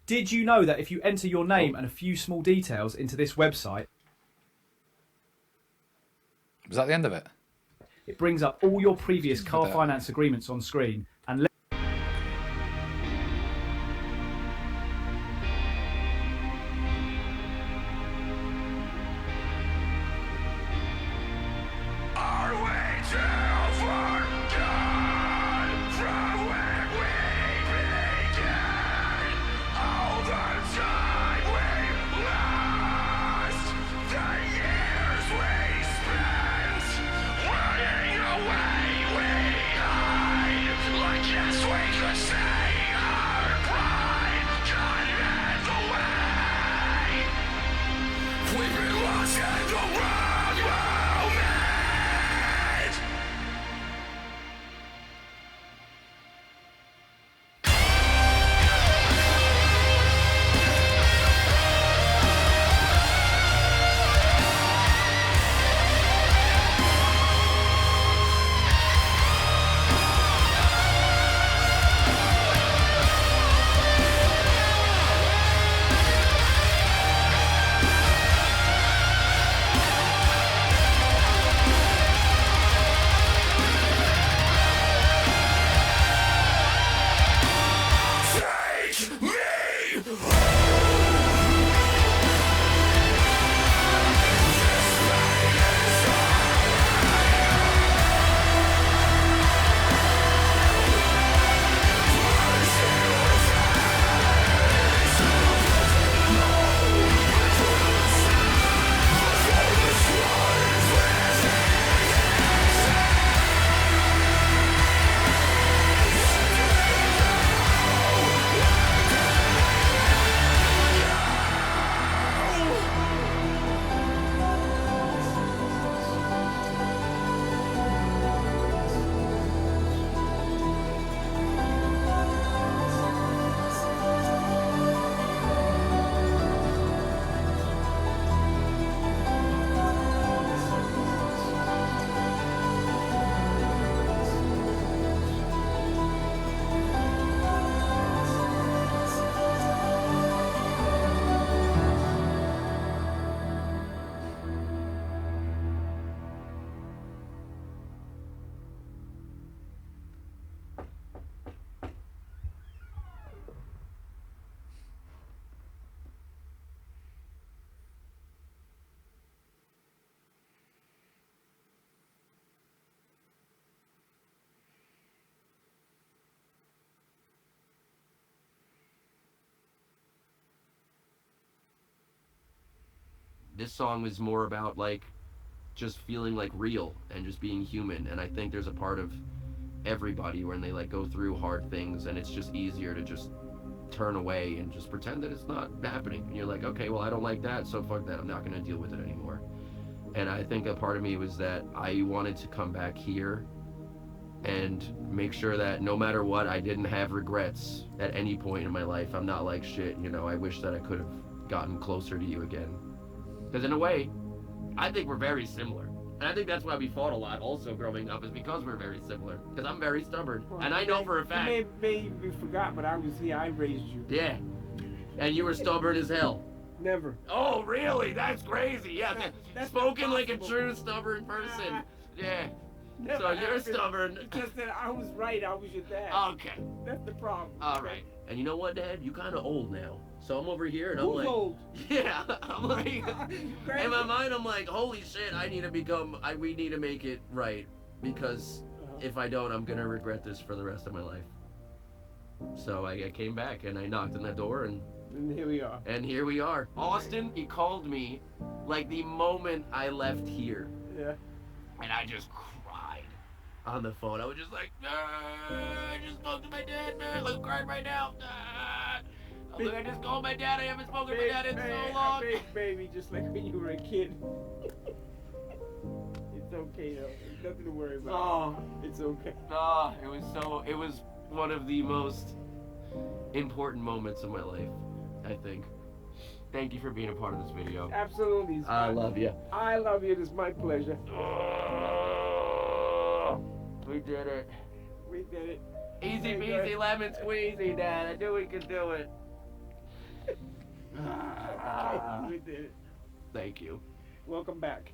Did you know that if you enter your name and a few small details into this website... Was that the end of it? It brings up all your previous car finance agreements on screen and... Like this song is more about like just feeling like real and just being human. And I think there's a part of everybody when they like go through hard things, and it's just easier to just turn away and just pretend that it's not happening. And you're like, okay, well, I don't like that, so fuck that. I'm not going to deal with it anymore. And I think a part of me was that I wanted to come back here and make sure that no matter what, I didn't have regrets at any point in my life. I'm not like, shit, you know, I wish that I could have gotten closer to you again. Because in a way, I think we're very similar. And I think that's why we fought a lot also growing up, is because we're very similar. Because I'm very stubborn. Well, and I know for a fact. Maybe you forgot, but I was here. I raised you. Yeah. And you were stubborn as hell. Never. Oh, really? That's crazy. Yeah. That's spoken like a possible. true stubborn person. Yeah. Never So you're happened. stubborn. Just that I was right. I was your dad. Okay. That's the problem. All right. And you know what, Dad? You kind of old now. So I'm over here and I'm Who's like, old? yeah. I'm like, You crazy? in my mind, I'm like, holy shit! We need to make it right, because if I don't, I'm gonna regret this for the rest of my life. So I came back and I knocked on that door, and And here we are. here we are. Austin, he called me like the moment I left here, Yeah. and I just cried on the phone. I was just like, I just spoke to my dad, man. I'm crying right now. I'm like, I just called my dad. I haven't spoken to my dad in so long. Big baby, just like when you were a kid. It's okay though. There's nothing to worry about. Oh, It's okay. it was one of the most important moments of my life, I think. Thank you for being a part of this video. Absolutely. It's I fine. love you. I love you. It's my pleasure. We did it. We did it. Easy Okay, peasy good. lemon squeezy, Dad. I knew we could do it. Okay, we did it. Thank you. Welcome back.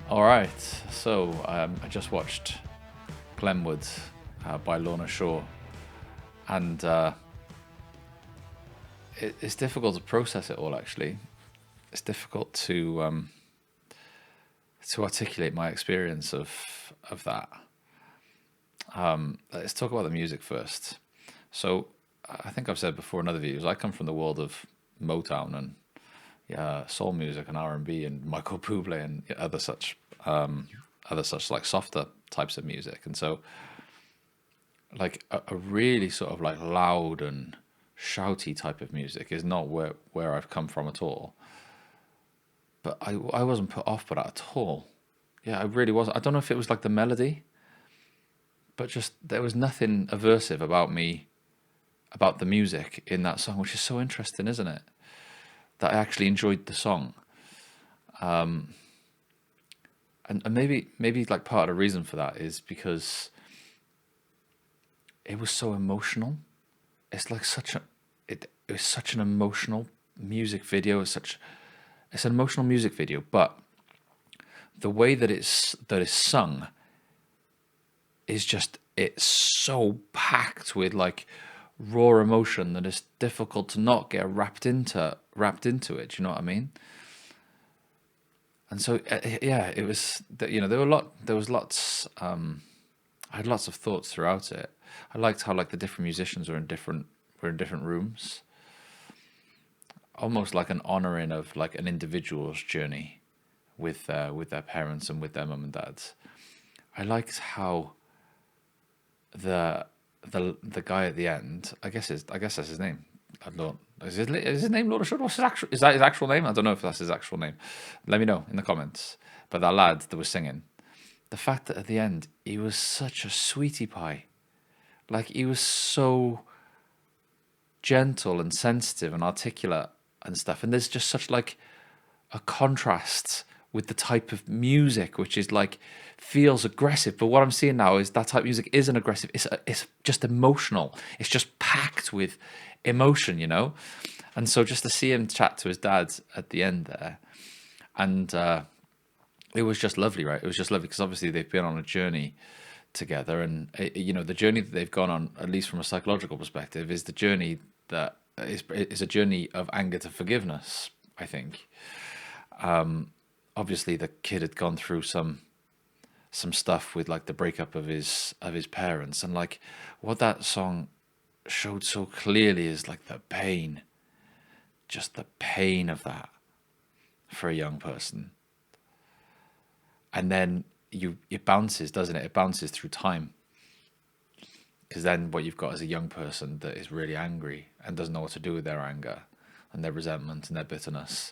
All right, so I just watched Glenwood by Lorna Shore, and it's difficult to process it all. Actually, it's difficult to articulate my experience of that. Let's talk about the music first. So I think I've said before in other videos, I come from the world of Motown and soul music and R&B and Michael Bublé and other such like softer types of music. And so like a really sort of like loud and shouty type of music is not where I've come from at all. But I wasn't put off by that at all. Yeah, I really wasn't. I don't know if it was like the melody, but just there was nothing aversive about the music in that song, which is so interesting, isn't it? That I actually enjoyed the song. And maybe like part of the reason for that is because it was so emotional. It's like it was such an emotional music video. It's an emotional music video, but the way that it's sung is just, it's so packed with like raw emotion that it's difficult to not get wrapped into it. Do you know what I mean? And so yeah, it was that, you know, there was lots. I had lots of thoughts throughout it. I liked how like the different musicians were in different rooms, almost like an honoring of like an individual's journey with their parents and with their mum and dads. I liked how the guy at the end, I guess that's his name. Is his name Lorna Shore? Is that his actual name? I don't know if that's his actual name. Let me know in the comments. But that lad that was singing, the fact that at the end he was such a sweetie pie, like he was so gentle and sensitive and articulate and stuff, and there's just such like a contrast with the type of music which is like feels aggressive, but what I'm seeing now is that type of music isn't aggressive. It's just emotional. It's just packed with emotion, you know. And so just to see him chat to his dad at the end there, and it was just lovely, right? It was just lovely because obviously they've been on a journey together, and you know, the journey that they've gone on, at least from a psychological perspective, is the journey that is a journey of anger to forgiveness, I think. Obviously the kid had gone through some stuff with like the breakup of his parents, and like what that song showed so clearly is like the pain just the pain of that for a young person. And then it bounces, doesn't it? It bounces through time. Because then what you've got is a young person that is really angry and doesn't know what to do with their anger and their resentment and their bitterness.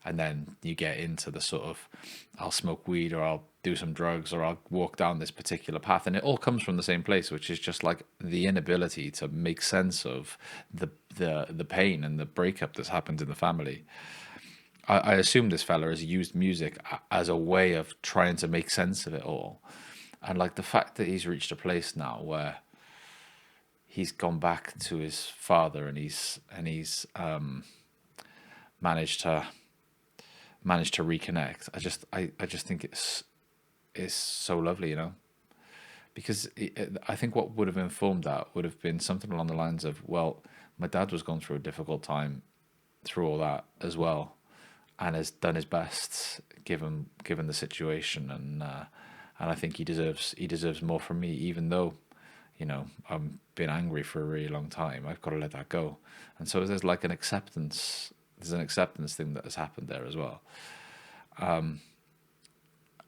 And then you get into the sort of, I'll smoke weed, or I'll do some drugs, or I'll walk down this particular path. And it all comes from the same place, which is just like the inability to make sense of the pain and the breakup that's happened in the family. I assume this fella has used music as a way of trying to make sense of it all. And like the fact that he's reached a place now where he's gone back to his father and he's managed to reconnect. I just think it's so lovely, you know, because I think what would have informed that would have been something along the lines of, well, my dad was going through a difficult time through all that as well, and has done his best given the situation, and I think he deserves more from me, even though, you know, I've been angry for a really long time. I've got to let that go. And so there's like an acceptance. There's an acceptance thing that has happened there as well.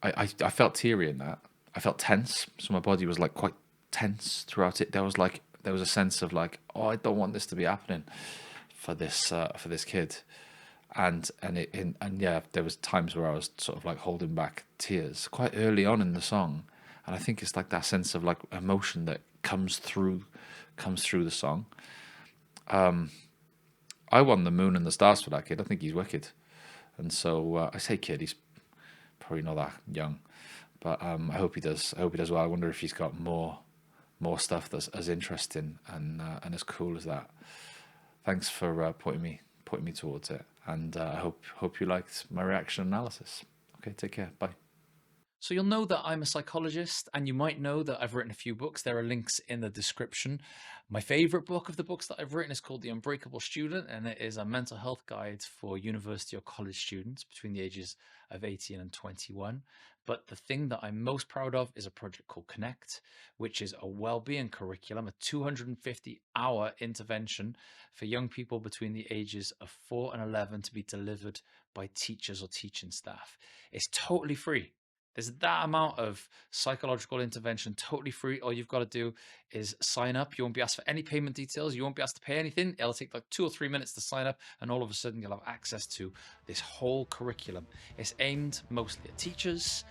I felt teary in that. I felt tense. So my body was like quite tense throughout it. There was a sense of like, oh, I don't want this to be happening for this kid. And yeah, there was times where I was sort of like holding back tears quite early on in the song. And I think it's like that sense of like emotion that comes through the song. I won the moon and the stars for that kid. I think he's wicked. And so I say kid, he's probably not that young, but I hope he does. I hope he does well. I wonder if he's got more stuff that's as interesting and as cool as that. Thanks for pointing me towards it, and I hope you liked my reaction analysis. Okay, take care. Bye. So you'll know that I'm a psychologist, and you might know that I've written a few books. There are links in the description. My favorite book of the books that I've written is called The Unbreakable Student, and it is a mental health guide for university or college students between the ages of 18 and 21. But the thing that I'm most proud of is a project called Connect, which is a well-being curriculum, a 250-hour intervention for young people between the ages of 4 and 11 to be delivered by teachers or teaching staff. It's totally free. There's that amount of psychological intervention, totally free. All you've got to do is sign up. You won't be asked for any payment details. You won't be asked to pay anything. It'll take like 2 or 3 minutes to sign up, and all of a sudden you'll have access to this whole curriculum. It's aimed mostly at teachers,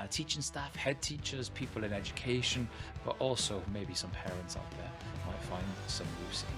teaching staff, head teachers, people in education, but also maybe some parents out there might find some use in